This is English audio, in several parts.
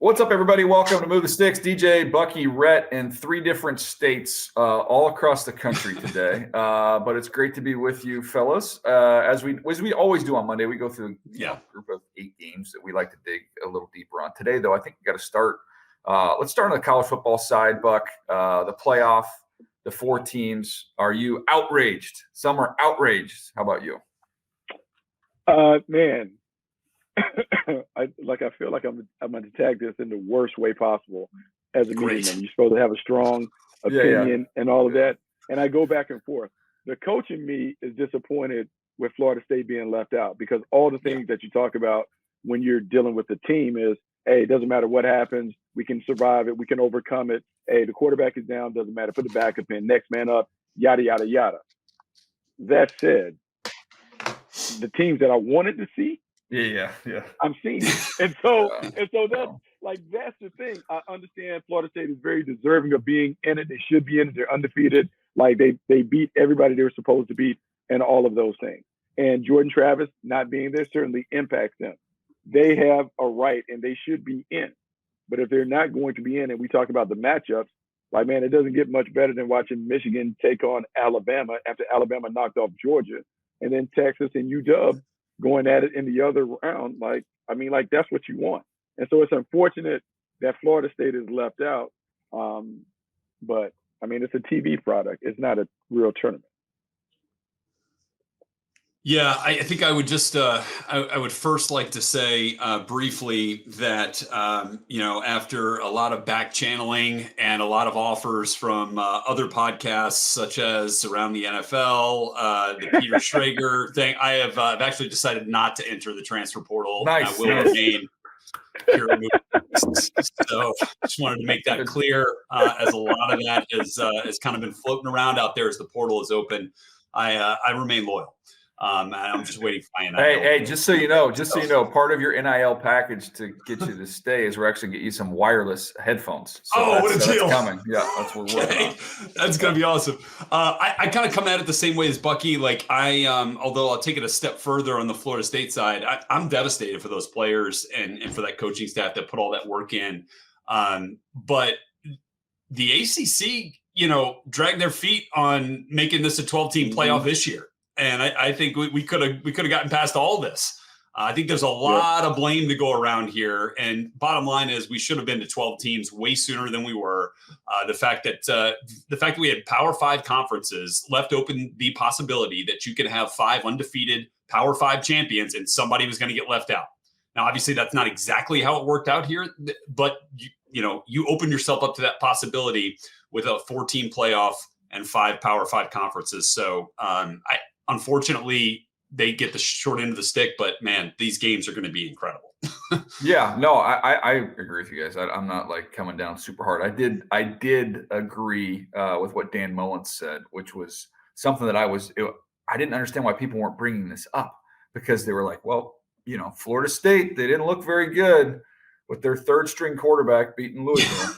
What's up, everybody? Welcome to Move the Sticks. DJ, Bucky, Rhett in 3 different states all across the country today. But it's great to be with you, fellas. As we always do on Monday, we go through a group of 8 games that we like to dig a little deeper on. Today, though, I think we got to start. Let's start on the college football side, Buck. The playoff, the 4 teams. Are you outraged? Some are outraged. How about you? Man. I feel like I'm going to tag this in the worst way possible as a media member. You're supposed to have a strong opinion and all of that. And I go back and forth. The coach in me is disappointed with Florida State being left out because all the things that you talk about when you're dealing with the team is, hey, it doesn't matter what happens. We can survive it. We can overcome it. Hey, the quarterback is down. Doesn't matter. Put the backup in. Next man up. Yada, yada, yada. That said, the teams that I wanted to see, I'm seeing it. And so that's the thing. I understand Florida State is very deserving of being in it. They should be in it. They're undefeated. Like they beat everybody they were supposed to beat and all of those things. And Jordan Travis not being there certainly impacts them. They have a right and they should be in. But if they're not going to be in, and we talk about the matchups, like, man, it doesn't get much better than watching Michigan take on Alabama after Alabama knocked off Georgia, and then Texas and UW going at it in the other round. That's what you want. And so it's unfortunate that Florida State is left out. But it's a TV product. It's not a real tournament. Yeah, I think I would just I would first like to say briefly that after a lot of back channeling and a lot of offers from other podcasts such as Around the NFL, the Peter Schrager thing, I've actually decided not to enter the transfer portal. Nice. I will remain here. So just wanted to make that clear, as a lot of that has kind of been floating around out there as the portal is open. I remain loyal. And I'm just waiting for my NIL. Hey, just so you know, part of your NIL package to get you to stay is we're actually going to get you some wireless headphones. So what a deal. That's coming. Yeah, that's what we're working on. That's going to be awesome. I kind of come at it the same way as Bucky. Like although I'll take it a step further on the Florida State side, I'm devastated for those players and for that coaching staff that put all that work in. But the ACC, dragged their feet on making this a 12-team playoff this year. And I think we could have gotten past all this. I think there's a lot of blame to go around here. And bottom line is we should have been to 12 teams way sooner than we were. The fact that we had Power 5 conferences left open the possibility that you could have 5 undefeated Power 5 champions and somebody was going to get left out. Now, obviously, that's not exactly how it worked out here, but you opened yourself up to that possibility with a 14 playoff and 5 Power 5 conferences. So unfortunately, they get the short end of the stick, but man, these games are going to be incredible. Yeah, no, I agree with you guys. I'm not coming down super hard. I did agree with what Dan Mullins said, which was something that I didn't understand why people weren't bringing this up, because they were like, well, Florida State, they didn't look very good with their 3rd string quarterback beating Louisville.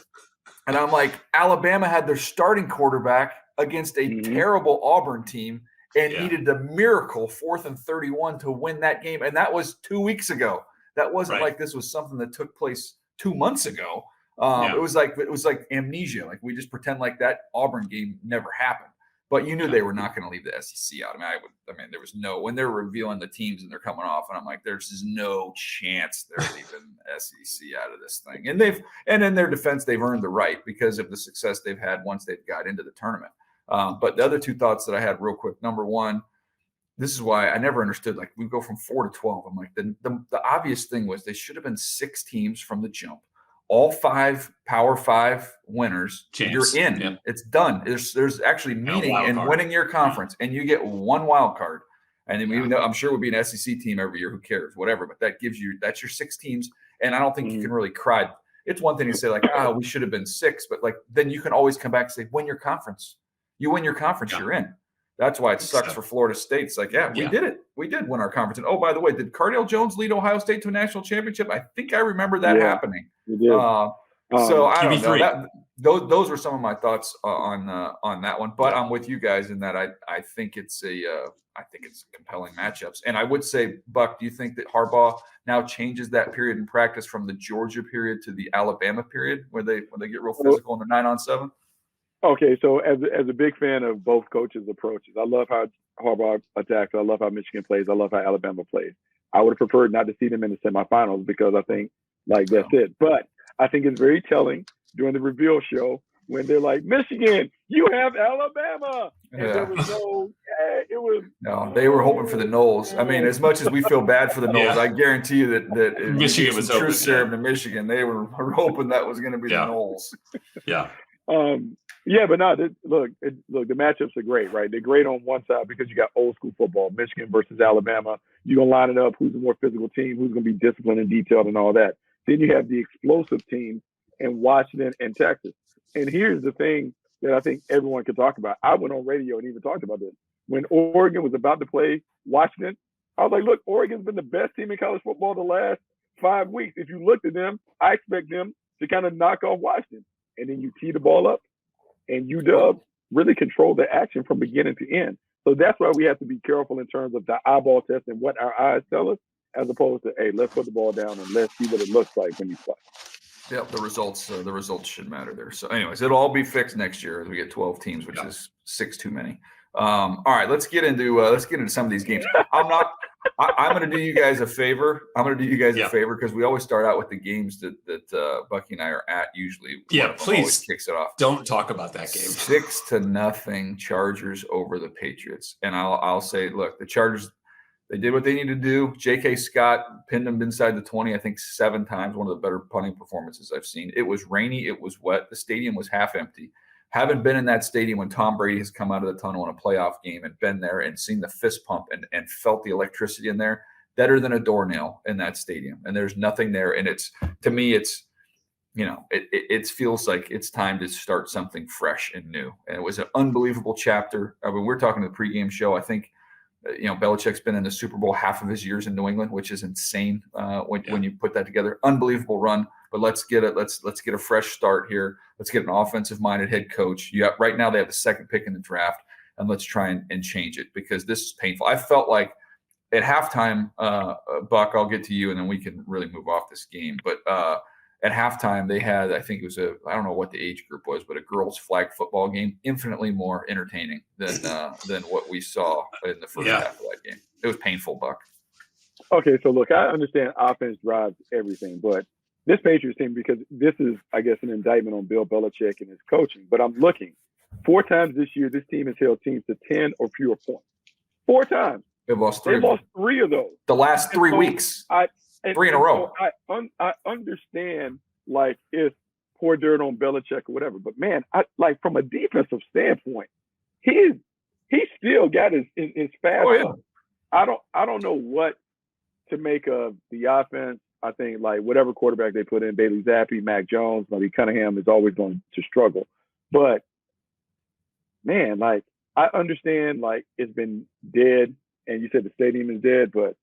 And I'm like, Alabama had their starting quarterback against a terrible Auburn team and needed a miracle 4th and 31 to win that game. And that was 2 weeks ago. That wasn't like this was something that took place 2 months ago. It was like amnesia. Like we just pretend like that Auburn game never happened. But you knew they were not going to leave the SEC out. There was no, when they're revealing the teams and they're coming off, and I'm like, there's just no chance they're leaving SEC out of this thing. And in their defense, they've earned the right because of the success they've had once they've got into the tournament. But the other 2 thoughts that I had real quick. Number one, this is why I never understood, we go from 4 to 12. I'm like, the obvious thing was they should have been 6 teams from the jump. All 5 Power 5 winners, you're in. Yep. It's done. There's actually meaning in winning your conference, and you get 1 wild card. And then even though I'm sure it would be an SEC team every year, who cares, whatever. But that's your 6 teams, and I don't think you can really cry. It's one thing to say we should have been 6, but then you can always come back and say, win your conference. You win your conference, you're in. That's why it sucks for Florida State. It's we did it. We did win our conference. And, oh, by the way, did Cardale Jones lead Ohio State to a national championship? I think I remember that happening. We did. So I don't know. Those were some of my thoughts on that one. But I'm with you guys in that I think it's I think it's compelling matchups. And I would say, Buck, do you think that Harbaugh now changes that period in practice from the Georgia period to the Alabama period where they get real physical in the 9-on-7? Okay, so as a big fan of both coaches' approaches, I love how Harbaugh attacks. I love how Michigan plays. I love how Alabama plays. I would have preferred not to see them in the semifinals because I think that's it. But I think it's very telling during the reveal show when they're like, Michigan, you have Alabama. And there was no, they were hoping for the Noles. I mean, as much as we feel bad for the Noles, I guarantee you that Michigan was truth serum to Michigan. They were hoping that was going to be the Noles. Yeah. But no, look, the matchups are great, right? They're great on one side because you got old school football, Michigan versus Alabama. You're going to line it up. Who's the more physical team? Who's going to be disciplined and detailed and all that? Then you have the explosive team in Washington and Texas. And here's the thing that I think everyone can talk about. I went on radio and even talked about this. When Oregon was about to play Washington, I was like, look, Oregon's been the best team in college football the last 5 weeks. If you looked at them, I expect them to kind of knock off Washington. And then you tee the ball up and UW really control the action from beginning to end. So that's why we have to be careful in terms of the eyeball test and what our eyes tell us, as opposed to, hey, let's put the ball down and let's see what it looks like when you play. Yep, the results should matter there. So, anyways, it'll all be fixed next year as we get 12 teams, which is 6 too many. All right, let's get into some of these games. I'm going to do you guys a favor. Because we always start out with the games that Bucky and I are at usually. Yeah, please kicks it off. Don't talk about that game. 6-0 Chargers over the Patriots, and I'll say, look, the Chargers. They did what they needed to do. J.K. Scott pinned them inside the 20, I think 7 times, one of the better punting performances I've seen. It was rainy. It was wet. The stadium was half empty. Haven't been in that stadium when Tom Brady has come out of the tunnel in a playoff game and been there and seen the fist pump and felt the electricity in there better than a doornail in that stadium. And there's nothing there. And to me, it feels like it's time to start something fresh and new. And it was an unbelievable chapter. I mean, we're talking to the pregame show. I think, Belichick's been in the Super Bowl half of his years in New England, which is insane when you put that together. Unbelievable run, but let's get a fresh start here. Let's get an offensive-minded head coach. Right now they have the 2nd pick in the draft, and let's try and change it because this is painful. I felt like at halftime, Buck, I'll get to you, and then we can really move off this game. But at halftime, they had, I think it was I don't know what the age group was, but a girls' flag football game, infinitely more entertaining than what we saw in the first half of that game. It was painful, Buck. Okay, so look, I understand offense drives everything, but this Patriots team, because this is, I guess, an indictment on Bill Belichick and his coaching, but I'm looking. 4 times this year, this team has held teams to 10 or fewer points. 4 times. They've lost 3. They lost 3 of those. The last 3 weeks. 3 in a row. So I understand, it's pour dirt on Belichick or whatever, but man, from a defensive standpoint, he still got his fast. Oh, yeah. I don't know what to make of the offense. I think whatever quarterback they put in, Bailey Zappi, Mac Jones, maybe Cunningham is always going to struggle. But man, I understand it's been dead, and you said the stadium is dead, but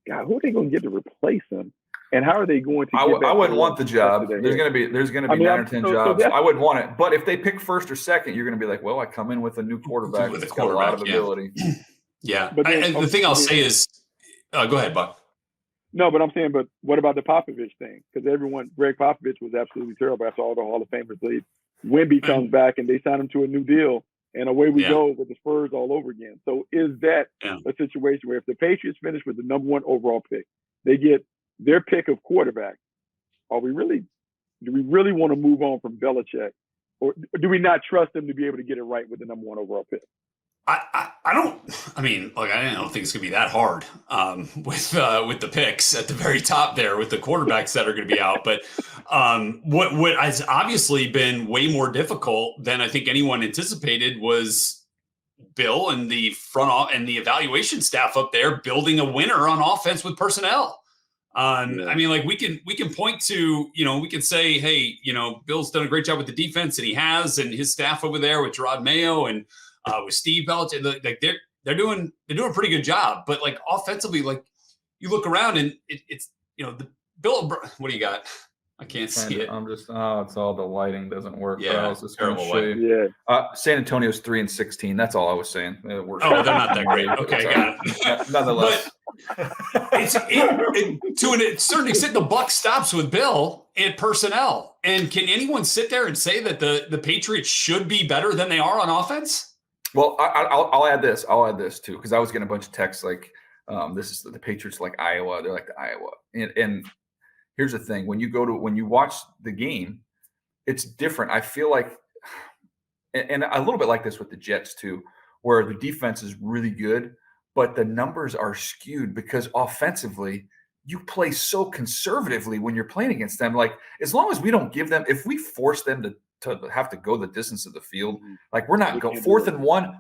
God, who are they going to get to replace him? And how are they going to? I wouldn't want the job. There's going to be 9 or 10 jobs. I wouldn't want it. But if they pick 1st or 2nd, you're going to be like, well, I come in with a new quarterback that's got a lot of ability. Yeah. But and the thing I'll say is, go ahead, Buck. No, but I'm saying, but what about the Popovich thing? Because Greg Popovich was absolutely terrible after all the Hall of Famers leave. Wemby comes back and they sign him to a new deal, and away we go with the Spurs all over again. So is that a situation where if the Patriots finish with the number 1 overall pick, they get their pick of quarterback, do we really want to move on from Belichick, or do we not trust them to be able to get it right with the number 1 overall pick? I don't think it's gonna be that hard with the picks at the very top there with the quarterbacks that are gonna be out. But what has obviously been way more difficult than I think anyone anticipated was Bill and the and the evaluation staff up there building a winner on offense with personnel. I mean, we can point to, we can say, hey, Bill's done a great job with the defense, and he has, and his staff over there with Gerard Mayo and with Steve Belichick, they're doing a pretty good job. But offensively, you look around and it's the Bill. What do you got? I can't see it. I'm just it's all the lighting doesn't work. Yeah, but I was just going to terrible show lighting. you. San Antonio's 3-16. That's all I was saying. They're not that great. Okay, got it. Nonetheless, it's to a certain extent, the buck stops with Bill and personnel. And can anyone sit there and say that the Patriots should be better than they are on offense? Well, I'll add this. I'll add this too, because I was getting a bunch of texts like, "This is the Patriots like Iowa. They're like the Iowa." And here's the thing: when you watch the game, it's different. I feel like, and a little bit like this with the Jets too, where the defense is really good, but the numbers are skewed because offensively you play so conservatively when you're playing against them. Like, as long as we don't give them, if we force them to have to go the distance of the field, like we're not going fourth and one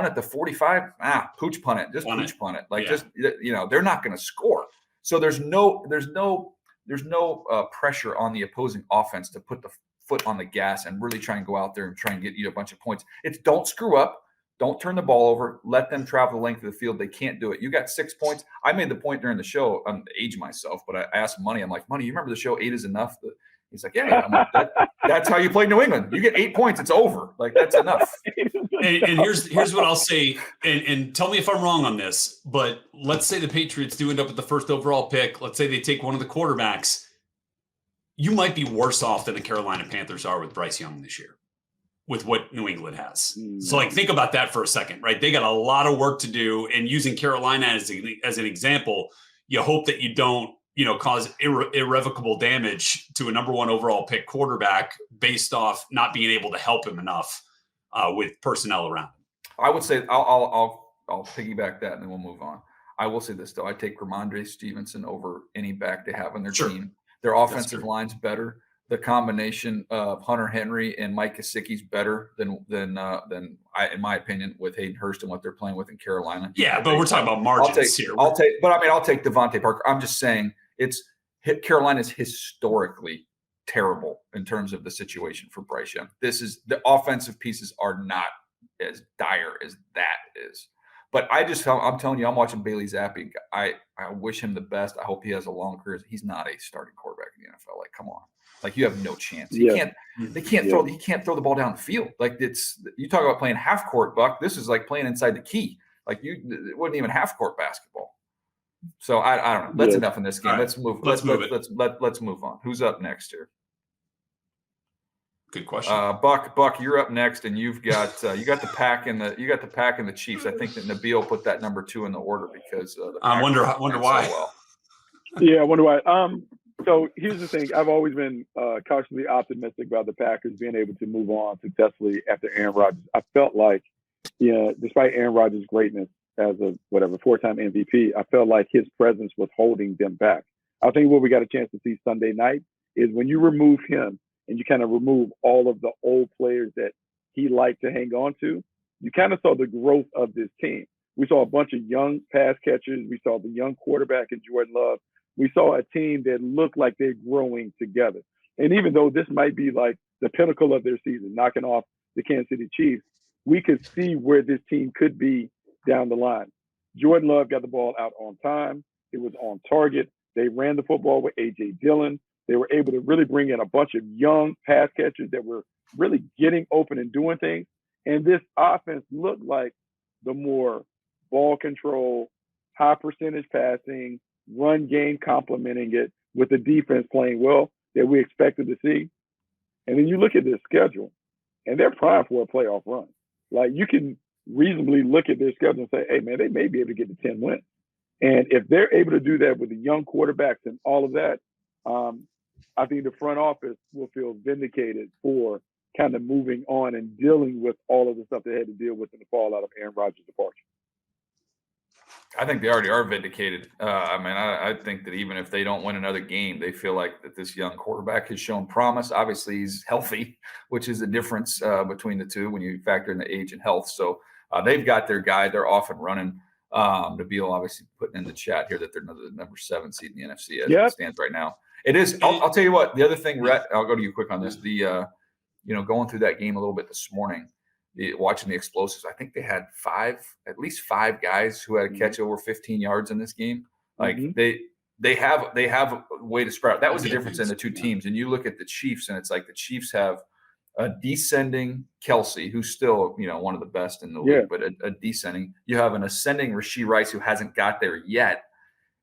at the 45. Pooch punt it, just pooch punt it. Like, just they're not going to score. So there's no pressure on the opposing offense to put the foot on the gas and really try and go out there and try and get you a bunch of points. It's don't screw up. Don't turn the ball over. Let them travel the length of the field. They can't do it. You got 6 points. I made the point during the show. I'm age myself, but I asked Money. I'm like, Money, you remember the show 8 is enough? He's like, yeah. I'm like, that's how you play New England. You get 8 points. It's over. Like, that's enough. And here's what I'll say. And tell me if I'm wrong on this. But let's say the Patriots do end up with the first overall pick. Let's say they take one of the quarterbacks. You might be worse off than the Carolina Panthers are with Bryce Young this year, with what New England has. So, like, think about that for a second, right? They got a lot of work to do, and using Carolina as an example, you hope that you don't, cause irrevocable damage to a number 1 overall pick quarterback based off not being able to help him enough with personnel around him. I would say I'll piggyback that, and then we'll move on. I will say this though: I take Ramondre Stevenson over any back they have on their team. Their offensive line's better. The combination of Hunter Henry and Mike Gesicki's better than in my opinion, with Hayden Hurst and what they're playing with in Carolina. Yeah, but we're talking about margins here. I'll take Devontae Parker. I'm just saying Carolina's historically terrible in terms of the situation for Bryce Young. The offensive pieces are not as dire as that is. But I'm telling you, I'm watching Bailey Zappi. I wish him the best. I hope he has a long career. He's not a starting quarterback in the NFL. Like, come on. Like, you have no chance. He can't throw the ball down the field. Like, you talk about playing half court, Buck. This is like playing inside the key. Like, it wasn't even half court basketball. So I don't know. That's enough in this game. Right. Let's move. Let's move on. Who's up next here? Good question. Buck, you're up next, and you've got the Pack and the Chiefs. I think that Nabil put that number 2 in the order because I wonder why. So well. Yeah, I wonder why. So here's the thing: I've always been cautiously optimistic about the Packers being able to move on successfully after Aaron Rodgers. I felt like, despite Aaron Rodgers' greatness as a 4-time MVP, I felt like his presence was holding them back. I think what we got a chance to see Sunday night is when you remove him and you kind of remove all of the old players that he liked to hang on to, you kind of saw the growth of this team. We saw a bunch of young pass catchers. We saw the young quarterback in Jordan Love. We saw a team that looked like they're growing together. And even though this might be like the pinnacle of their season, knocking off the Kansas City Chiefs, we could see where this team could be down the line. Jordan Love got the ball out on time. It was on target. They ran the football with A.J. Dillon. They were able to really bring in a bunch of young pass catchers that were really getting open and doing things. And this offense looked like the more ball control, high percentage passing, run game complementing it with the defense playing well that we expected to see. And then you look at their schedule, and they're primed for a playoff run. Like, you can reasonably look at their schedule and say, hey, man, they may be able to get to 10 wins. And if they're able to do that with the young quarterbacks and all of that, I think the front office will feel vindicated for kind of moving on and dealing with all of the stuff they had to deal with in the fallout of Aaron Rodgers' departure. I think they already are vindicated. I think that even if they don't win another game, they feel like that this young quarterback has shown promise. Obviously, he's healthy, which is the difference between the two when you factor in the age and health. So they've got their guy. They're off and running. Nabil obviously putting in the chat here that they're the number 7 seed in the NFC as it stands right now. It is. I'll tell you what. The other thing, Rhett, I'll go to you quick on this. Going through that game a little bit this morning, watching the explosives. I think they had at least five guys who had a catch over 15 yards in this game. Like they have a way to spread out. That was the difference in the two teams. And you look at the Chiefs, and it's like the Chiefs have a descending Kelsey, who's still, one of the best in the league, but a descending. You have an ascending Rashee Rice who hasn't got there yet.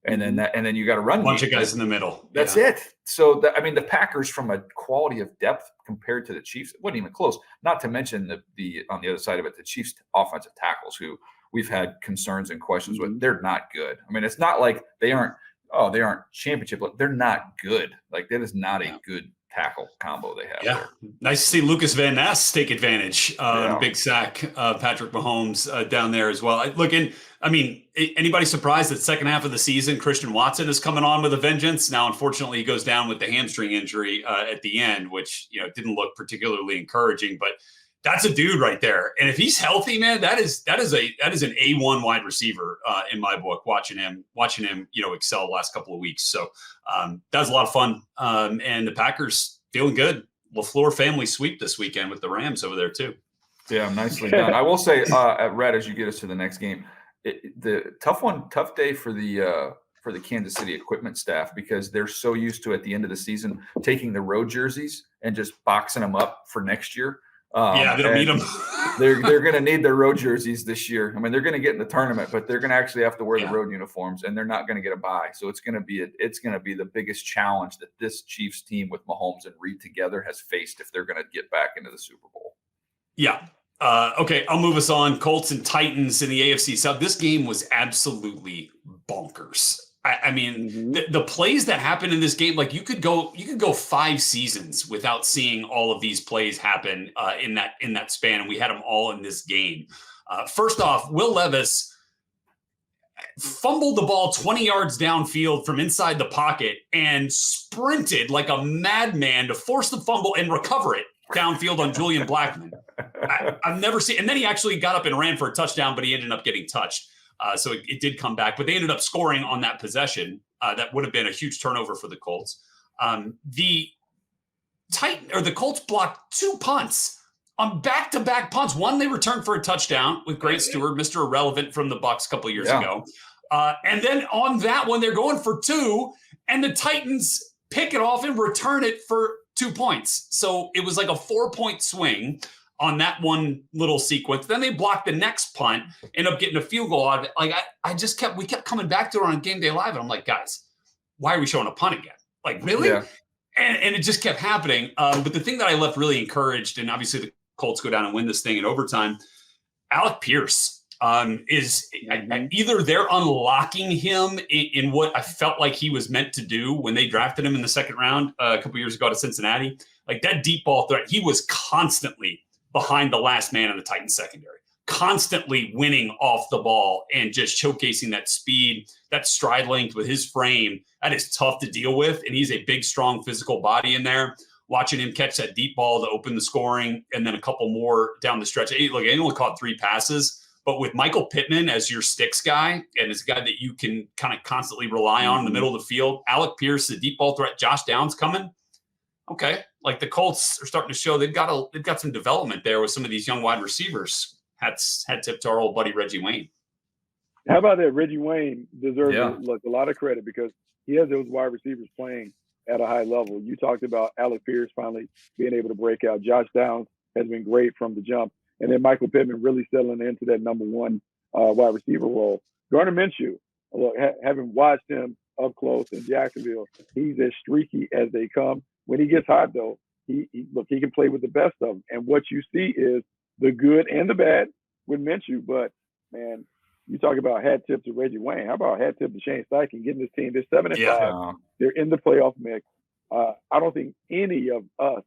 And then you got to run a bunch of guys in the middle. That's it. So the Packers, from a quality of depth compared to the Chiefs, it wasn't even close. Not to mention the on the other side of it, the Chiefs offensive tackles, who we've had concerns and questions with. They're not good. I mean, it's not like they aren't championship. They're not good. Like, that is not a good tackle combo they have. Yeah. There. Nice to see Lucas Van Ness take advantage. Big sack, Patrick Mahomes down there as well. Anybody surprised that second half of the season, Christian Watson is coming on with a vengeance? Now, unfortunately, he goes down with the hamstring injury at the end, which, didn't look particularly encouraging, but that's a dude right there. And if he's healthy, man, that is an A1 wide receiver in my book, watching him, excel the last couple of weeks. So that was a lot of fun. And the Packers feeling good. LaFleur family sweep this weekend with the Rams over there too. Yeah, nicely done. I will say, at Red, as you get us to the next game, the tough day for the Kansas City equipment staff, because they're so used to, at the end of the season, taking the road jerseys and just boxing them up for next year. They don't need them. they're going to need their road jerseys this year. I mean, they're going to get in the tournament, but they're going to actually have to wear the road uniforms, and they're not going to get a bye. So it's going to be the biggest challenge that this Chiefs team with Mahomes and Reed together has faced if they're going to get back into the Super Bowl. Yeah. Okay, I'll move us on. Colts and Titans in the AFC South. This game was absolutely bonkers. The plays that happened in this game, like you could go 5 seasons without seeing all of these plays happen in that span, and we had them all in this game. First off, Will Levis fumbled the ball 20 yards downfield from inside the pocket and sprinted like a madman to force the fumble and recover it downfield on Julian Blackmon. I've never seen, and then he actually got up and ran for a touchdown, but he ended up getting touched. So it did come back, but they ended up scoring on that possession. That would have been a huge turnover for the Colts. The Colts blocked 2 punts on back-to-back punts. One they returned for a touchdown with Great Stewart, Mr. Irrelevant from the Bucs a couple of years ago. And then on that one, they're going for 2, and the Titans pick it off and return it for 2 points. So it was like a 4-point swing on that one little sequence. Then they blocked the next punt, end up getting a field goal out of it. Like we kept coming back to it on Game Day Live, and I'm like, guys, why are we showing a punt again? Like, really? Yeah. And it just kept happening. But the thing that I left really encouraged, and obviously the Colts go down and win this thing in overtime, Alec Pierce is either they're unlocking him in what I felt like he was meant to do when they drafted him in the second round a couple years ago to Cincinnati. Like, that deep ball threat, he was constantly behind the last man in the Titans secondary, constantly winning off the ball and just showcasing that speed, that stride length with his frame. That is tough to deal with. And he's a big, strong physical body in there. Watching him catch that deep ball to open the scoring and then a couple more down the stretch. Look, he only caught 3 passes, but with Michael Pittman as your sticks guy and as a guy that you can kind of constantly rely on in the middle of the field, Alec Pierce, the deep ball threat, Josh Downs coming. Okay, like the Colts are starting to show they've got some development there with some of these young wide receivers. Hat tip to our old buddy Reggie Wayne. How about that? Reggie Wayne deserves a lot of credit because he has those wide receivers playing at a high level. You talked about Alec Pierce finally being able to break out. Josh Downs has been great from the jump, and then Michael Pittman really settling into that number 1 wide receiver role. Gardner Minshew, having watched him up close in Jacksonville, he's as streaky as they come. When he gets hot, though, he can play with the best of them. And what you see is the good and the bad with Minshew. But, man, you talk about hat tip to Reggie Wayne. How about hat tip to Shane Steichen getting this team? They're 7-5. Yeah. They're in the playoff mix. I don't think any of us,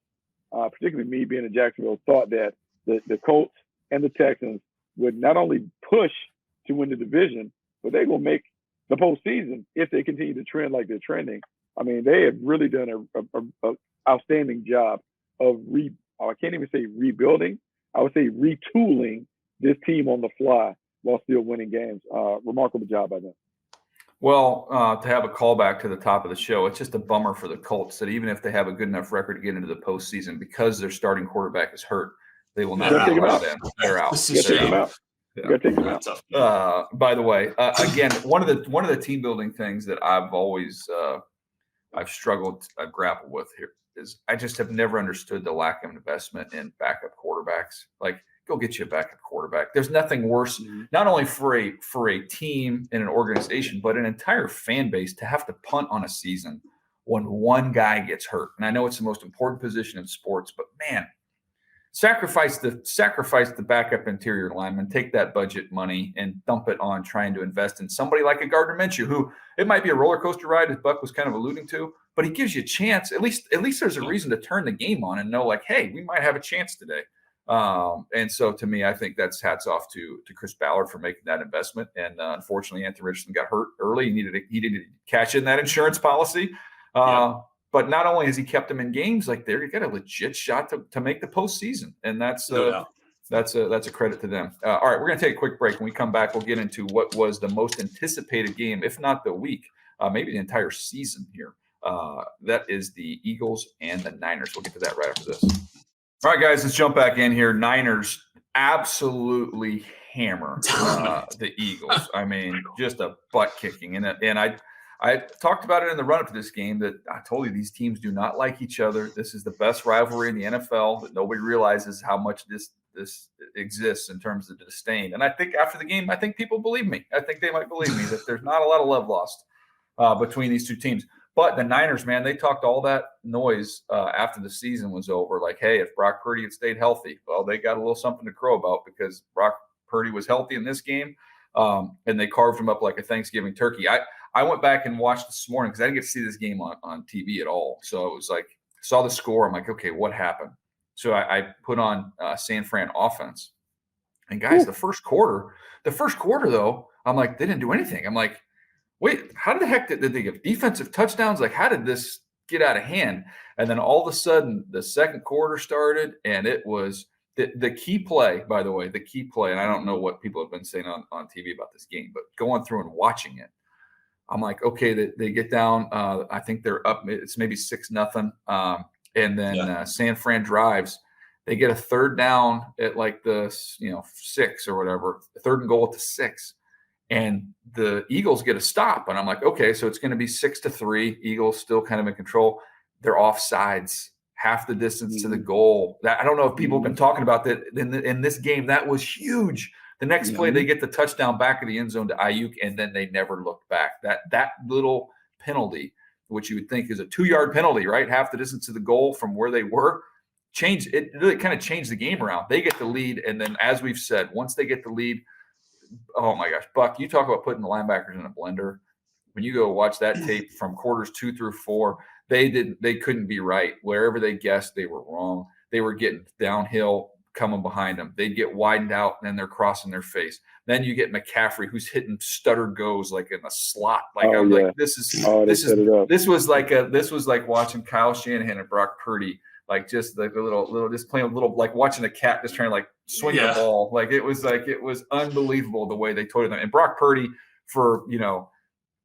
particularly me being in Jacksonville, thought that the Colts and the Texans would not only push to win the division, but they're going to make the postseason if they continue to trend like they're trending. I mean, they have really done a outstanding job of I can't even say rebuilding. I would say retooling this team on the fly while still winning games. Remarkable job by them. Well, to have a callback to the top of the show, it's just a bummer for the Colts that even if they have a good enough record to get into the postseason, because their starting quarterback is hurt, they will not be allowed in. They're out. You got to take them out. By the way, again, one of the team building things that I've always I've grappled with here is I just have never understood the lack of investment in backup quarterbacks. Like, go get you a backup quarterback. There's nothing worse, not only for a team and an organization, but an entire fan base to have to punt on a season when one guy gets hurt. And I know it's the most important position in sports, but man, sacrifice the backup interior lineman, take that budget money and dump it on trying to invest in somebody like a Gardner Minshew, who it might be a roller coaster ride, as Buck was kind of alluding to, but he gives you a chance. At least there's a reason to turn the game on and know, like, hey, we might have a chance today. And so to me, I think that's hats off to Chris Ballard for making that investment. And unfortunately, Anthony Richardson got hurt early. He needed to cash in that insurance policy. But not only has he kept them in games, like they got a legit shot to make the postseason, and that's a credit to them. All right, we're going to take a quick break. When we come back, we'll get into what was the most anticipated game, if not the week, maybe the entire season here. That is the Eagles and the Niners. We'll get to that right after this. All right, guys, let's jump back in here. Niners absolutely hammer the Eagles. I mean, just a butt kicking, and I talked about it in the run-up to this game that I told you these teams do not like each other. This is the best rivalry in the NFL, that nobody realizes how much this exists in terms of disdain. And I think after the game, I think people believe me. I think they might believe me that there's not a lot of love lost between these two teams. But the Niners, man, they talked all that noise after the season was over. Like, hey, if Brock Purdy had stayed healthy, well, they got a little something to crow about because Brock Purdy was healthy in this game, and they carved him up like a Thanksgiving turkey. I went back and watched this morning because I didn't get to see this game on TV at all. So it was like, saw the score. I'm like, okay, what happened? So I put on San Fran offense. And guys, the first quarter though, I'm like, they didn't do anything. I'm like, wait, how the heck did they give defensive touchdowns? Like, how did this get out of hand? And then all of a sudden the second quarter started, and it was the key play, by the way, and I don't know what people have been saying on TV about this game, but going through and watching it, I'm like, okay, they get down. I think they're up. It's maybe 6-0. And then San Fran drives. They get a third down at like the 6 or whatever, third and goal at the 6. And the Eagles get a stop. And I'm like, okay, so it's going to be 6-3. Eagles still kind of in control. They're offsides, half the distance to the goal. I don't know if people have been talking about that in this game. That was huge. The next play, they get the touchdown back of the end zone to Ayuk, and then they never looked back. That little penalty, which you would think is a 2-yard penalty, right? Half the distance to the goal from where they were, it really kind of changed the game around. They get the lead, and then as we've said, once they get the lead, oh my gosh, Buck, you talk about putting the linebackers in a blender. When you go watch that tape from quarters 2 through 4, they couldn't be right. Wherever they guessed, they were wrong. They were getting downhill, coming behind them. They get widened out, and then they're crossing their face. Then you get McCaffrey, who's hitting stutter goes like in a slot. Like like this was like watching Kyle Shanahan and Brock Purdy, like just like a little just playing a little, like watching a cat just trying to like swing the ball. Like it was unbelievable the way they toted them. And Brock Purdy, for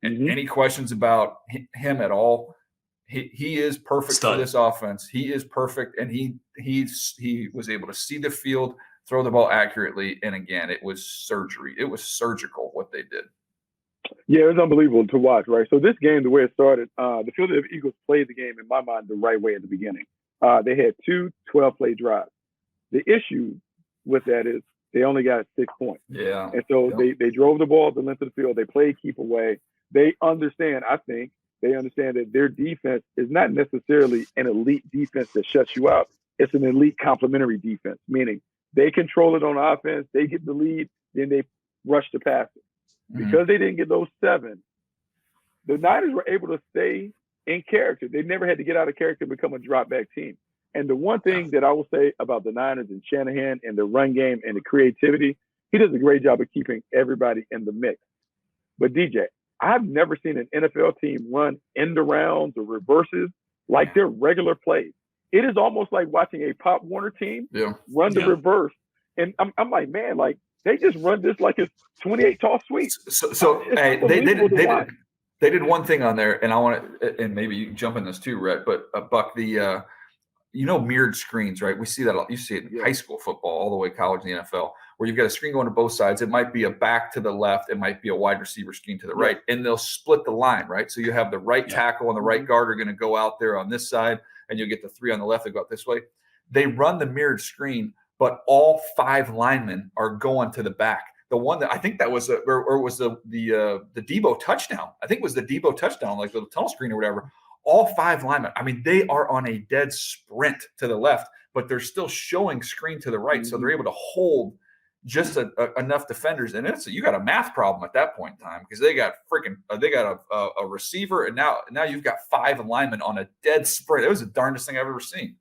any questions about him at all, he is perfect for this offense. He is perfect, and he was able to see the field, throw the ball accurately, and again, it was surgery. It was surgical what they did. Yeah, it was unbelievable to watch, right? So this game, the way it started, the Philadelphia Eagles played the game, in my mind, the right way at the beginning. They had 2 12-play drives. The issue with that is they only got 6 points. Yeah. And so they drove the ball the length of the field. They played keep away. They understand, I think, that their defense is not necessarily an elite defense that shuts you out. It's an elite complementary defense, meaning they control it on offense, they get the lead, then they rush the passer. Because they didn't get those 7, the Niners were able to stay in character. They never had to get out of character and become a drop-back team. And the one thing that I will say about the Niners and Shanahan and the run game and the creativity, he does a great job of keeping everybody in the mix. But DJ, I've never seen an NFL team run end arounds or reverses like their regular plays. It is almost like watching a Pop Warner team run the reverse. And I'm like, man, like they just run this like it's 28 toss sweep. So hey, they did one thing on there, and I want to, and maybe you can jump in this too, Rhett. But Buck, mirrored screens, right? We see that. You see it in high school football, all the way college and the NFL, where you've got a screen going to both sides. It might be a back to the left. It might be a wide receiver screen to the right, and they'll split the line, right? So you have the right tackle and the right guard are going to go out there on this side, and you'll get the 3 on the left that go out this way. They run the mirrored screen, but all 5 linemen are going to the back. The one that I think that was was the Debo touchdown. I think it was the Debo touchdown, like the tunnel screen or whatever. All 5 linemen. I mean, they are on a dead sprint to the left, but they're still showing screen to the right, so they're able to hold just enough defenders. And you got a math problem at that point in time because they got a receiver, and now you've got 5 linemen on a dead sprint. It was the darndest thing I've ever seen.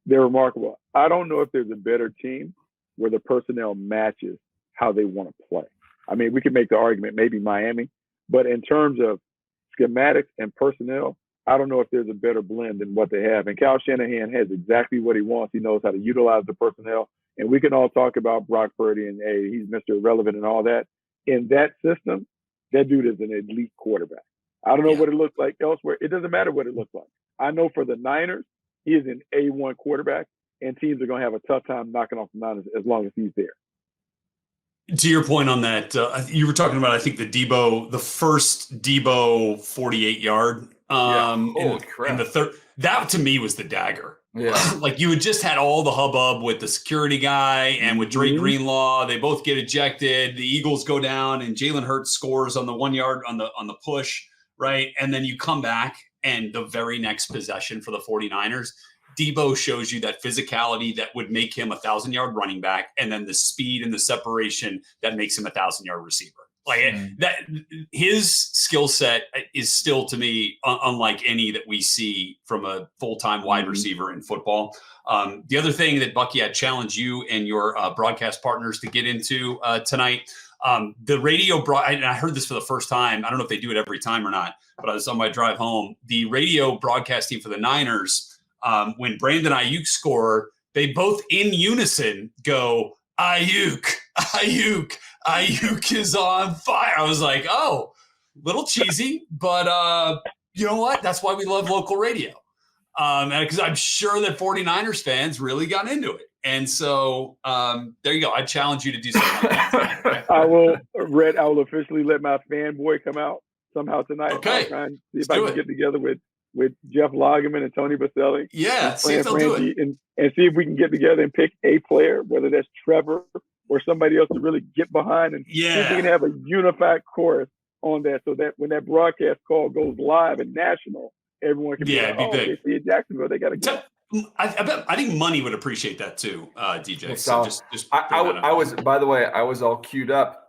They're remarkable. I don't know if there's a better team where the personnel matches how they want to play. I mean, we could make the argument maybe Miami. But in terms of schematics and personnel, I don't know if there's a better blend than what they have. And Kyle Shanahan has exactly what he wants. He knows how to utilize the personnel. And we can all talk about Brock Purdy and, hey, he's Mr. Irrelevant and all that. In that system, that dude is an elite quarterback. I don't know what it looks like elsewhere. It doesn't matter what it looks like. I know for the Niners, he is an A1 quarterback, and teams are going to have a tough time knocking off the Niners as long as he's there. To your point on that, you were talking about, I think, the first Debo 48-yard in the third. That to me was the dagger. Yeah. Like you had just had all the hubbub with the security guy and with Dre Greenlaw. They both get ejected. The Eagles go down, and Jalen Hurts scores on the 1 yard on the push, right? And then you come back, and the very next possession for the 49ers, Debo shows you that physicality that would make him 1,000-yard running back, and then the speed and the separation that makes him 1,000-yard receiver. Like that, his skill set is still, to me, unlike any that we see from a full-time wide receiver in football. The other thing that, Bucky, I'd challenge you and your broadcast partners to get into tonight, the radio and I heard this for the first time. I don't know if they do it every time or not, but I was on my drive home. The radio broadcast team for the Niners, when Brandon Ayuk scored, they both in unison go, Ayuk, Ayuk, Ayuk is on fire. I was like, oh, little cheesy, but you know what? That's why we love local radio. And because I'm sure that 49ers fans really got into it. And so there you go. I challenge you to do something like that. I will officially let my fanboy come out somehow tonight. Okay. I'll try and see if I can get together with Jeff Lageman and Tony Baselli. Yeah, see if they'll do it. And see if we can get together and pick a player, whether that's Trevor or somebody else to really get behind, and see if we can have a unified chorus on that, so that when that broadcast call goes live and national, everyone can be like, oh, they see Jacksonville, they got to go. I think Money would appreciate that too, DJ. So just I was, by the way, I was all queued up.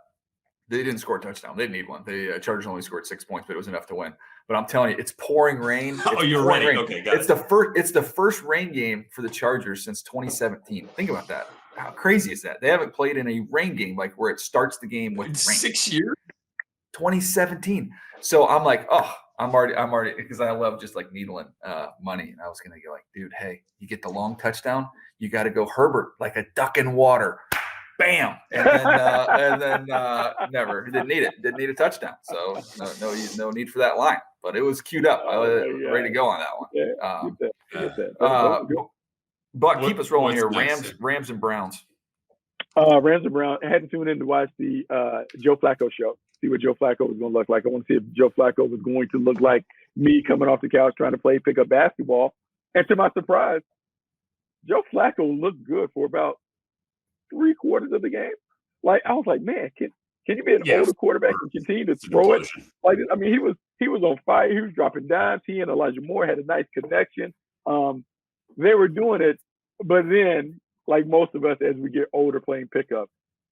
They didn't score a touchdown. They didn't need one. The Chargers only scored 6 points, but it was enough to win. But I'm telling you, it's pouring rain. You're ready. Rain. Okay, got it. It's the first rain game for the Chargers since 2017. Think about that. How crazy is that? They haven't played in a rain game like where it starts the game with rain. 6 years. 2017. So I'm like, oh, I'm already because I love just like needling money. And I was gonna go like, dude, hey, you get the long touchdown, you got to go Herbert like a duck in water. Bam, and then never. He didn't need it. Didn't need a touchdown. So no need for that line. But it was queued up. I was ready to go on that one. But keep us rolling here. Rams and Browns. Rams and Browns. I had to tune in to watch the Joe Flacco show. See what Joe Flacco was going to look like. I want to see if Joe Flacco was going to look like me coming off the couch trying to pick up basketball. And to my surprise, Joe Flacco looked good for about 3/4 of the game. Like, I was like, man, can you be an older quarterback and continue to throw it? Like, I mean, he was on fire. He was dropping dimes. He and Elijah Moore had a nice connection. They were doing it, but then, like most of us, as we get older playing pickup,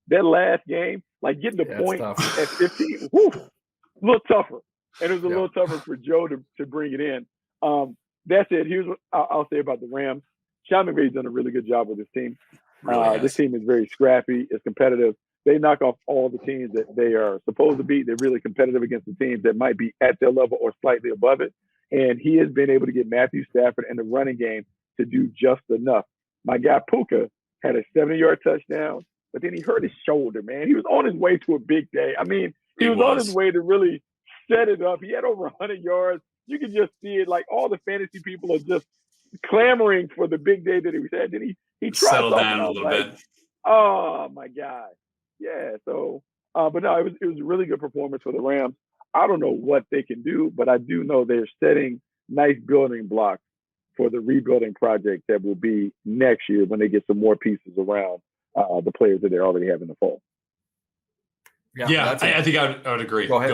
that last game, like getting the point at 15, a little tougher. And it was a little tougher for Joe to bring it in. That's it. Here's what I'll say about the Rams. Sean McVay's done a really good job with this team. This team is very scrappy. It's competitive. They knock off all the teams that they are supposed to beat. They're really competitive against the teams that might be at their level or slightly above it. And he has been able to get Matthew Stafford and the running game to do just enough. My guy Puka had a 70-yard touchdown, but then he hurt his shoulder, man. He was on his way to a big day. I mean, he was on his way to really set it up. He had over 100 yards you can just see it. Like all the fantasy people are just clamoring for the big day that he had. Then he tried Settle something. down I a was little like, bit. oh my God. Yeah. So, but no, it was a really good performance for the Rams. I don't know what they can do, but I do know they're setting nice building blocks for the rebuilding project that will be next year when they get some more pieces around the players that they already have in the fold. Yeah, I think I would agree. Go ahead.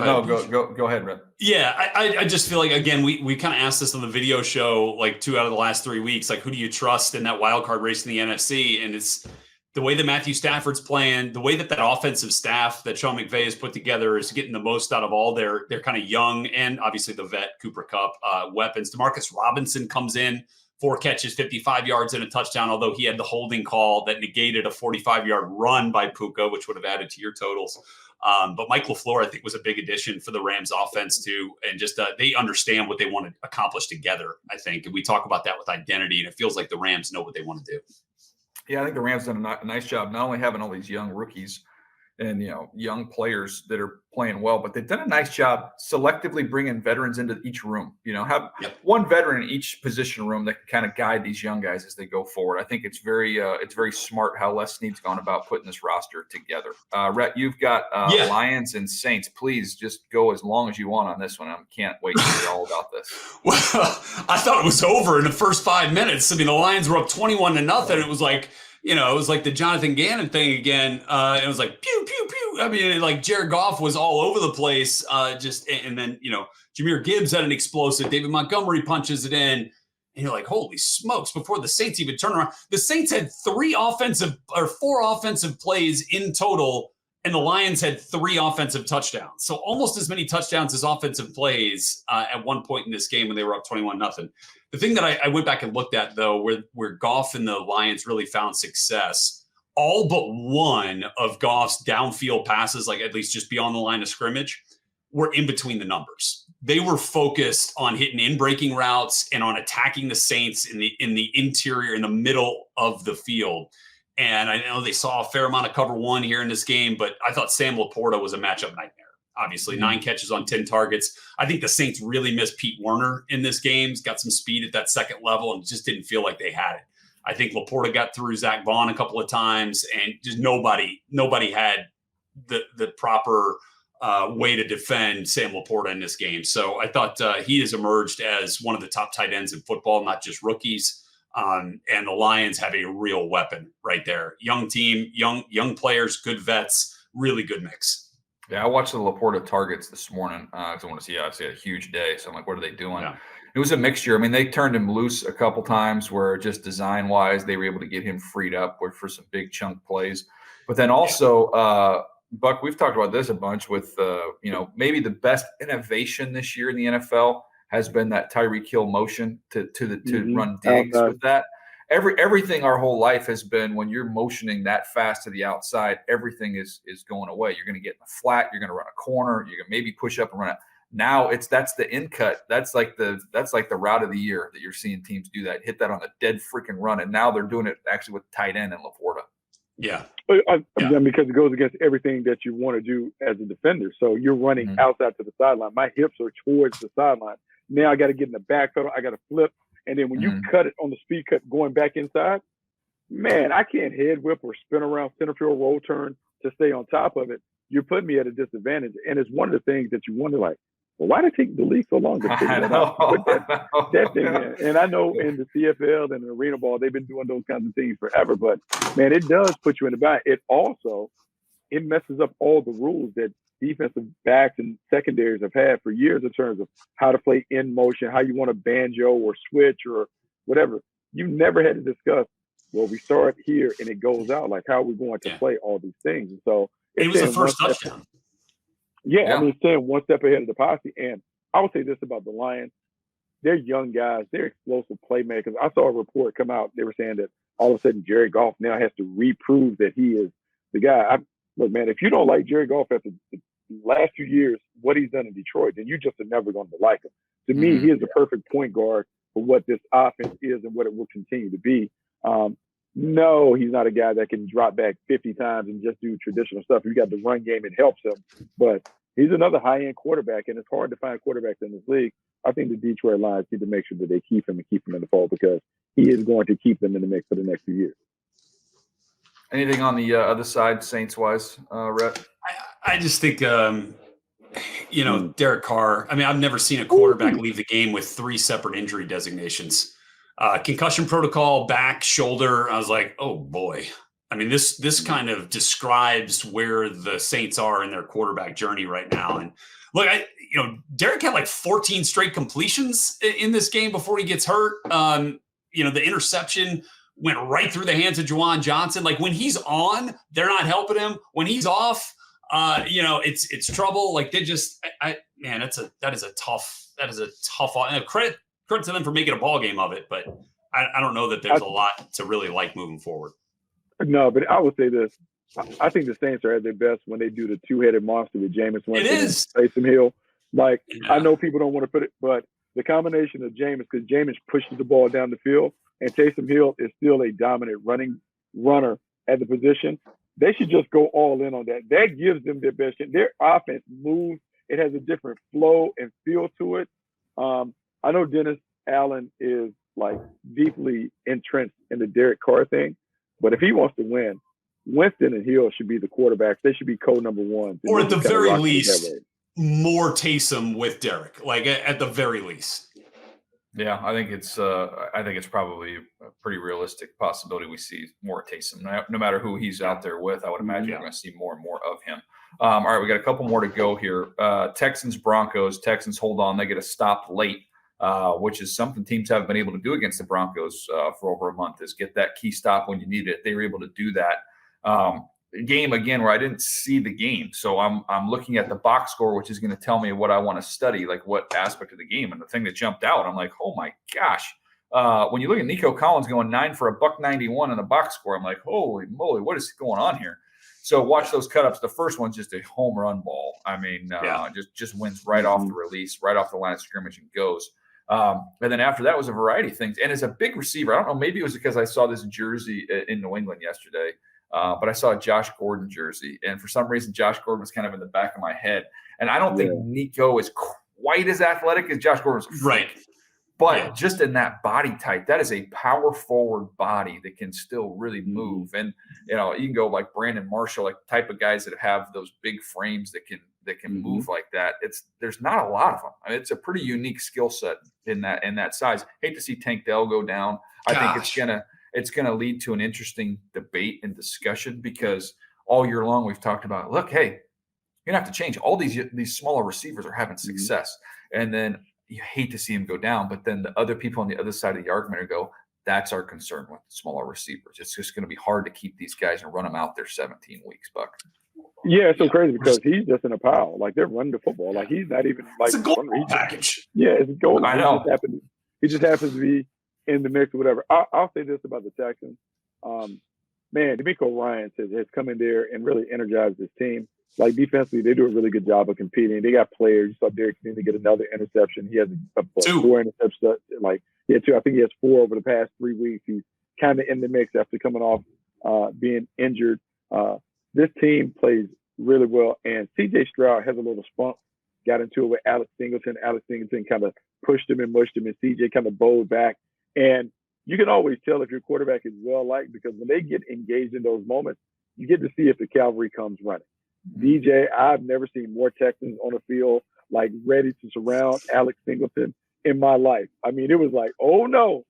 Go ahead, Red. Yeah, I just feel like, again, we kind of asked this on the video show, like 2 out of the last 3 weeks, like who do you trust in that wild card race in the NFC? And it's the way that Matthew Stafford's playing, the way that offensive staff that Sean McVay has put together is getting the most out of all their kind of young and obviously the vet Cooper Kupp weapons. Demarcus Robinson comes in, 4 catches, 55 yards and a touchdown, although he had the holding call that negated a 45-yard run by Puka, which would have added to your totals. But Mike LaFleur, I think, was a big addition for the Rams offense too. And just they understand what they want to accomplish together, I think. And we talk about that with identity, and it feels like the Rams know what they want to do. Yeah, I think the Rams done a nice job, not only having all these young rookies and, young players that are playing well, but they've done a nice job selectively bringing veterans into each room. Have one veteran in each position room that can kind of guide these young guys as they go forward. I think it's very smart how Les Snead's gone about putting this roster together. Rhett, you've got Lions and Saints. Please just go as long as you want on this one. I can't wait to hear all about this. Well, I thought it was over in the first 5 minutes. I mean, the Lions were up 21-0. It was like, it was like the Jonathan Gannon thing again. It was like pew pew pew. I mean, like Jared Goff was all over the place. And then Jahmyr Gibbs had an explosive. David Montgomery punches it in, and you're like, holy smokes! Before the Saints even turn around, the Saints had 4 offensive plays in total, and the Lions had 3 offensive touchdowns. So almost as many touchdowns as offensive plays at one point in this game when they were up 21-0. The thing that I went back and looked at, though, where Goff and the Lions really found success, all but one of Goff's downfield passes, like at least just beyond the line of scrimmage, were in between the numbers. They were focused on hitting in-breaking routes and on attacking the Saints in the interior, in the middle of the field. And I know they saw a fair amount of cover 1 here in this game, but I thought Sam Laporta was a matchup nightmare. Obviously, 9 catches on 10 targets. I think the Saints really missed Pete Werner in this game. He's got some speed at that second level and just didn't feel like they had it. I think Laporta got through Zach Vaughn a couple of times, and just nobody had the proper way to defend Sam Laporta in this game. So I thought he has emerged as one of the top tight ends in football, not just rookies. And the Lions have a real weapon right there. Young team, young players, good vets, really good mix. Yeah, I watched the Laporta targets this morning because I want to see, obviously, a huge day. So I'm like, what are they doing? Yeah. It was a mixture. I mean, they turned him loose a couple times where just design-wise, they were able to get him freed up for some big chunk plays. But then also, Buck, we've talked about this a bunch with, maybe the best innovation this year in the NFL has been that Tyreek Hill motion to run digs with that. Everything our whole life has been when you're motioning that fast to the outside, everything is going away. You're going to get in the flat. You're going to run a corner. You're going to maybe push up and run it. Now that's the in cut. That's like the route of the year that you're seeing teams do that. Hit that on a dead freaking run. And now they're doing it actually with tight end and Laporta. Yeah. Because it goes against everything that you want to do as a defender. So you're running outside to the sideline. My hips are towards the sideline. Now I got to get in the back pedal. I got to flip. And then when you cut it on the speed cut going back inside, man, I can't head whip or spin around center field roll turn to stay on top of it. You're putting me at a disadvantage. And it's one of the things that you wonder, like, well, why did it take the league so long to figure that out? That thing, man. And I know in the CFL and the arena ball, they've been doing those kinds of things forever. But, man, it does put you in the back. It messes up all the rules that defensive backs and secondaries have had for years in terms of how to play in motion, how you want to banjo or switch or whatever. You never had to discuss, well, we start here and it goes out. Like, how are we going to play all these things? And so it was the first touchdown. Yeah, I mean, staying one step ahead of the posse. And I would say this about the Lions. They're young guys. They're explosive playmakers. I saw a report come out. They were saying that all of a sudden Jared Goff now has to reprove that he is the guy. Look, man, if you don't like Jared Goff after the last few years, what he's done in Detroit, then you just are never going to like him. To me, he is the perfect point guard for what this offense is and what it will continue to be. No, he's not a guy that can drop back 50 times and just do traditional stuff. You got the run game, it helps him. But he's another high-end quarterback, and it's hard to find quarterbacks in this league. I think the Detroit Lions need to make sure that they keep him and keep him in the fold because he is going to keep them in the mix for the next few years. Anything on the other side, Saints-wise, Rhett? I just think, Derek Carr. I mean, I've never seen a quarterback leave the game with 3 separate injury designations. Concussion protocol, back, shoulder. I was like, oh, boy. I mean, this kind of describes where the Saints are in their quarterback journey right now. And look, Derek had like 14 straight completions in this game before he gets hurt. The interception went right through the hands of Juwan Johnson. Like when he's on, they're not helping him. When he's off, it's trouble. Like they just, that is a tough. Credit to them for making a ball game of it, but I don't know that there's a lot to really like moving forward. No, but I would say this. I think the Saints are at their best when they do the two-headed monster with Jameis Winston and Taysom Hill. Like, I know people don't want to put it, but the combination of Jameis, because Jameis pushes the ball down the field, and Taysom Hill is still a dominant runner at the position. They should just go all in on that. That gives them their best chance. Their offense moves. It has a different flow and feel to it. I know Dennis Allen is like deeply entrenched in the Derek Carr thing, but if he wants to win, Winston and Hill should be the quarterbacks. They should be co-number one. Or at the very least, more Taysom with Derek, like at the very least. Yeah, I think it's probably a pretty realistic possibility we see more Taysom. No matter who he's out there with, I would imagine we're going to see more and more of him. All right, we got a couple more to go here. Texans, Broncos. Texans hold on. They get a stop late, which is something teams haven't been able to do against the Broncos for over a month, is get that key stop when you need it. They were able to do that. Game again where I didn't see the game, so I'm looking at the box score, which is going to tell me what I want to study, like what aspect of the game. And the thing that jumped out, I'm like, oh my gosh! When you look at Nico Collins going 9 for $191 in the box score, I'm like, holy moly, what is going on here? So watch those cut-ups. The first one's just a home run ball. I mean, just wins right off the release, right off the line of scrimmage and goes. And then after that was a variety of things. And as a big receiver, I don't know, maybe it was because I saw this jersey in New England yesterday. But I saw a Josh Gordon jersey, and for some reason, Josh Gordon was kind of in the back of my head. And I don't think Nico is quite as athletic as Josh Gordon was. Right. But just in that body type, that is a power forward body that can still really move. And, you can go like Brandon Marshall, like type of guys that have those big frames that can move like that. There's not a lot of them. I mean, it's a pretty unique skill set in that size. Hate to see Tank Dell go down. I think it's going to lead to an interesting debate and discussion because all year long we've talked about, look, hey, you're going to have to change. All these smaller receivers are having success. And then you hate to see them go down, but then the other people on the other side of the argument go, that's our concern with smaller receivers. It's just going to be hard to keep these guys and run them out there 17 weeks, Buck. Yeah, it's so crazy because he's just in a pile. Like they're running the football. Like he's not even like it's a goal package. Yeah, it's a goal. I know. He just happens to be in the mix or whatever. I'll say this about the Texans. DeMeco Ryans has come in there and really energized this team. Like defensively, they do a really good job of competing. They got players. You saw Derek Stingley to get another interception. He has four interceptions. Like he had 2. I think he has 4 over the past 3 weeks. He's kind of in the mix after coming off being injured. This team plays really well, and C.J. Stroud has a little spunk. Got into it with Alex Singleton. Alex Singleton kind of pushed him and mushed him, and C.J. kind of bowled back. And you can always tell if your quarterback is well-liked because when they get engaged in those moments, you get to see if the cavalry comes running. DJ, I've never seen more Texans on the field, like ready to surround Alex Singleton in my life. I mean, it was like, oh no,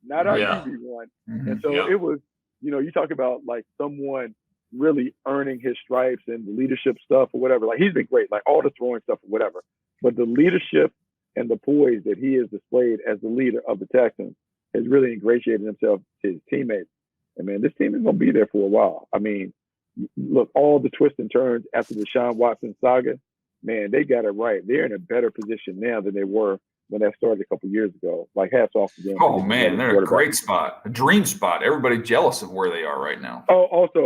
not our QB1. And so it was, you talk about like someone really earning his stripes and the leadership stuff or whatever. Like he's been great, like all the throwing stuff or whatever. But the leadership and the poise that he has displayed as the leader of the Texans has really ingratiated himself to his teammates. And man, this team is going to be there for a while. I mean, look, all the twists and turns after the Deshaun Watson saga, man, they got it right. They're in a better position now than they were when that started a couple of years ago. Like hats off to them. Oh man, they're in a great spot, a dream spot. Everybody jealous of where they are right now. Oh, also,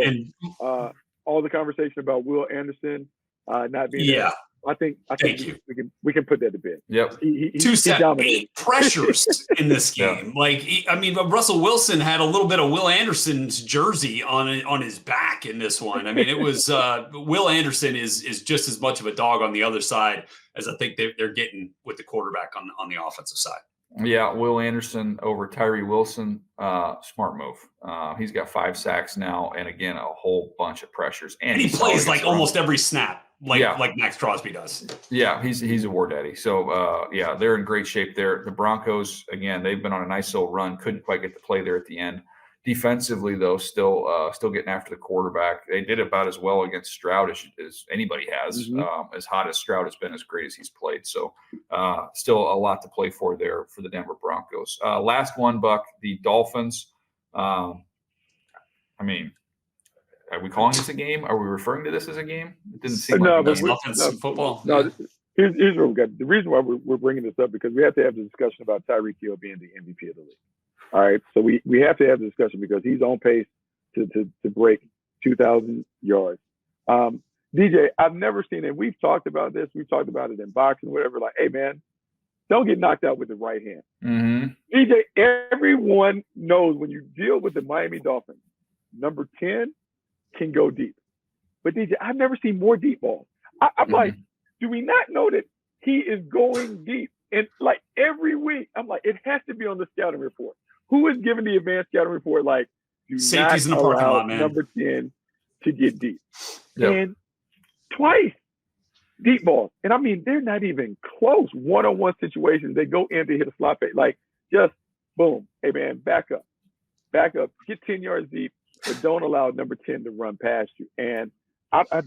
all the conversation about Will Anderson not being there. I think Thank you. we can put that to bed. Yep. He 8 pressures in this game. Russell Wilson had a little bit of Will Anderson's jersey on his back in this one. I mean, it was Will Anderson is just as much of a dog on the other side as I think they're getting with the quarterback on the offensive side. Yeah, Will Anderson over Tyree Wilson, smart move. He's got 5 sacks now, and again, a whole bunch of pressures. And he plays like almost every snap. Like Max Crosby does. Yeah, he's a war daddy. So, they're in great shape there. The Broncos, again, they've been on a nice little run. Couldn't quite get to play there at the end. Defensively, though, still getting after the quarterback. They did about as well against Stroud as anybody has. Mm-hmm. As hot as Stroud has been, as great as he's played. So, still a lot to play for there for the Denver Broncos. Last one, Buck, the Dolphins. Are we calling this a game? Are we referring to this as a game? It didn't seem like a game. Football. No, here's what we got. The reason why we're bringing this up because we have to have the discussion about Tyreek Hill being the MVP of the league. All right, so we have to have the discussion because he's on pace to break 2,000 yards. DJ, I've never seen it. We've talked about this. We've talked about it in boxing, whatever. Like, hey man, don't get knocked out with the right hand. Mm-hmm. DJ, everyone knows when you deal with the Miami Dolphins, number 10 can go deep. But DJ, I've never seen more deep balls. I'm like, do we not know that he is going deep? And like every week, I'm like, it has to be on the scouting report. Who is giving the advanced scouting report? Like, do safety's not in the parking allow lot, man. number 10 to get deep. Yep. And twice deep balls. And I mean, they're not even close. One-on-one situations. They go in to hit a slot fade. Like, just boom. Hey man, back up. Get 10 yards deep. But don't allow number 10 to run past you. And I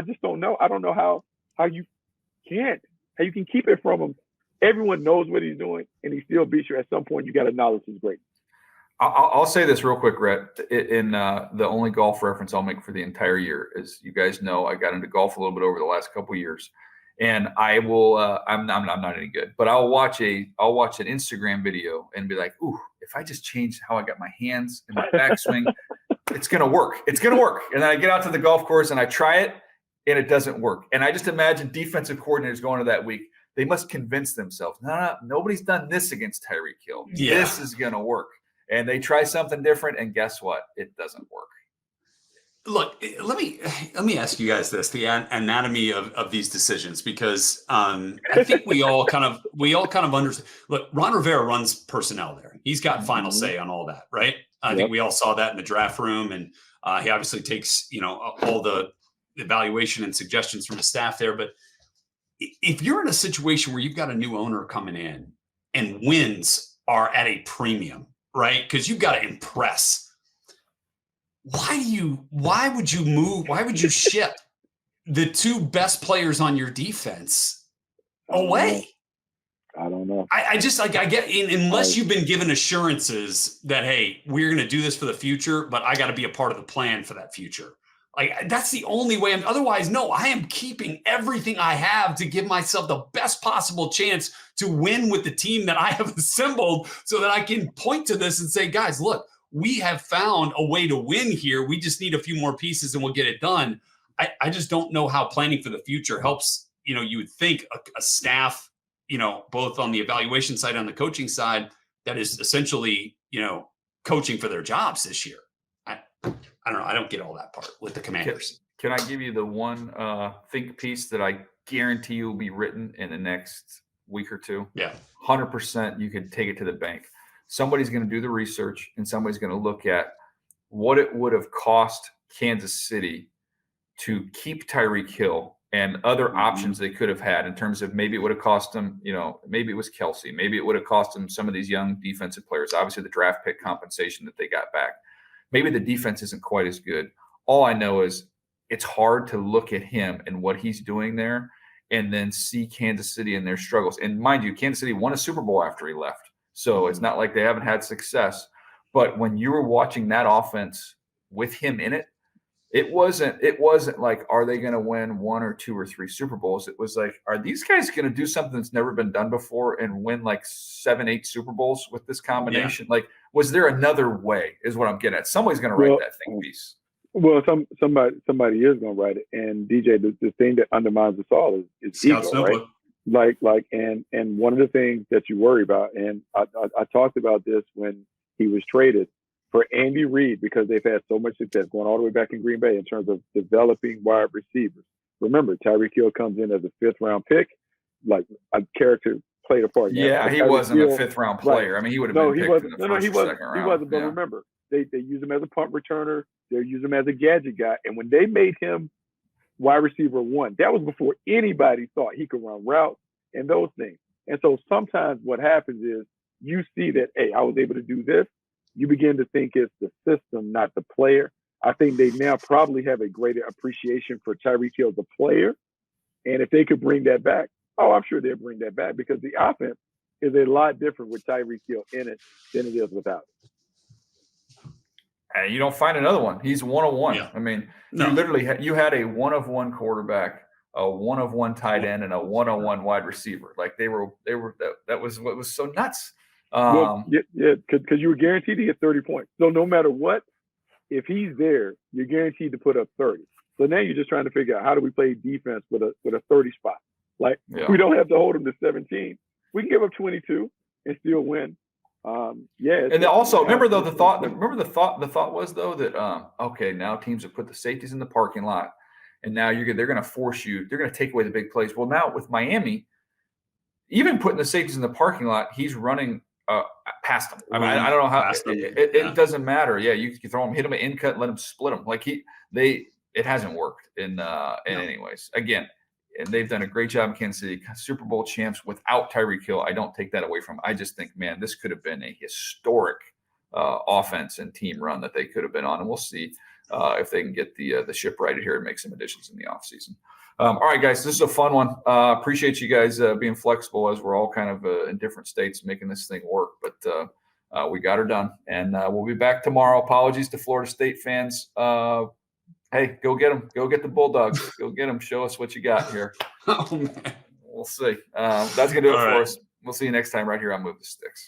just don't know. I don't know how you can keep it from him. Everyone knows what he's doing, and he still beats you. At some point, you got to acknowledge his greatness. I'll say this real quick, Rhett. In the only golf reference I'll make for the entire year is, you guys know, I got into golf a little bit over the last couple of years, and I will. I'm not any good, but I'll watch an Instagram video and be like, "Ooh, if I just change how I got my hands and my backswing, it's gonna work. It's gonna work." And then I get out to the golf course and I try it, and it doesn't work. And I just imagine defensive coordinators going to that week. They must convince themselves, no, nobody's done this against Tyreek Hill. Yeah. This is gonna work. And they try something different, and guess what? It doesn't work. Look, let me ask you guys this: the anatomy of these decisions, because I think we all kind of understand. Look, Ron Rivera runs personnel there. He's got final say on all that, right? I think we all saw that in the draft room, and he obviously takes all the evaluation and suggestions from the staff there. But if you're in a situation where you've got a new owner coming in and wins are at a premium, right? Because you've got to impress. Why would you move? Why would you ship the 2 best players on your defense away? I don't know. I just I get unless you've been given assurances that, hey, we're going to do this for the future, but I got to be a part of the plan for that future. Like, that's the only way. Otherwise, no, I am keeping everything I have to give myself the best possible chance to win with the team that I have assembled, so that I can point to this and say, guys, look, we have found a way to win here. We just need a few more pieces and we'll get it done. I just don't know how planning for the future helps. You would think a staff, both on the evaluation side and on the coaching side, that is essentially, coaching for their jobs this year. I don't know. I don't get all that part with the Commanders. Can I give you the one think piece that I guarantee you will be written in the next week or two? Yeah. 100% you could take it to the bank. Somebody's going to do the research, and somebody's going to look at what it would have cost Kansas City to keep Tyreek Hill and other options they could have had in terms of, maybe it would have cost them, maybe it was Kelsey. Maybe it would have cost them some of these young defensive players. Obviously, the draft pick compensation that they got back. Maybe the defense isn't quite as good. All I know is it's hard to look at him and what he's doing there and then see Kansas City and their struggles. And mind you, Kansas City won a Super Bowl after he left. So it's not like they haven't had success. But when you were watching that offense with him in it, it wasn't like, are they going to win 1 or 2 or 3 Super Bowls? It was like, are these guys going to do something that's never been done before and win like 7, 8 Super Bowls with this combination? Yeah. Like, was there another way is what I'm getting at. Somebody's going to write that thing piece. Well, somebody is going to write it, and DJ, the thing that undermines us all is Scout's ego, right? notebook. And one of the things that you worry about, and I talked about this when he was traded for Andy Reid, because they've had so much success going all the way back in Green Bay in terms of developing wide receivers. Remember, Tyreek Hill comes in as a 5th-round pick, like a character played a part. Yeah, he wasn't a 5th-round player. Right. I mean, he would have been picked in the first or second round. He wasn't. But remember, they use him as a punt returner. They use him as a gadget guy. And when they made him wide receiver 1, that was before anybody thought he could run routes and those things. And so sometimes what happens is you see that, hey, I was able to do this. You begin to think it's the system, not the player. I think they now probably have a greater appreciation for Tyreek Hill, the player. And if they could bring that back, I'm sure they'll bring that back, because the offense is a lot different with Tyreek Hill in it than it is without it. And you don't find another one. He's 1-of-1. Yeah. I mean, you literally you had a 1-of-1 quarterback, a 1-of-1 tight end, and a 1-of-1 wide receiver. Like they were that was what was so nuts. Because you were guaranteed to get 30 points. So no matter what, if he's there, you're guaranteed to put up 30. So now you're just trying to figure out, how do we play defense with a 30 spot? Like, we don't have to hold him to 17. We can give up 22 and still win. And then also remember though the thought was though that okay, now teams have put the safeties in the parking lot, and now they're going to force you. They're going to take away the big plays. Well, now with Miami, even putting the safeties in the parking lot, he's running past them. I mean, I don't know how it doesn't matter. Yeah, you can throw him, hit him an in cut, let him split him. Like it hasn't worked in any ways. Again, and they've done a great job in Kansas City, Super Bowl champs without Tyreek Hill. I don't take that away from him. I just think, man, this could have been a historic offense and team run that they could have been on. And we'll see if they can get the ship righted here and make some additions in the offseason. All right, guys, this is a fun one. Appreciate you guys being flexible, as we're all kind of in different states making this thing work. But we got her done. And we'll be back tomorrow. Apologies to Florida State fans. Hey, go get them. Go get the Bulldogs. Go get them. Show us what you got here. Oh, man. We'll see. That's going to do it for us. We'll see you next time right here on Move the Sticks.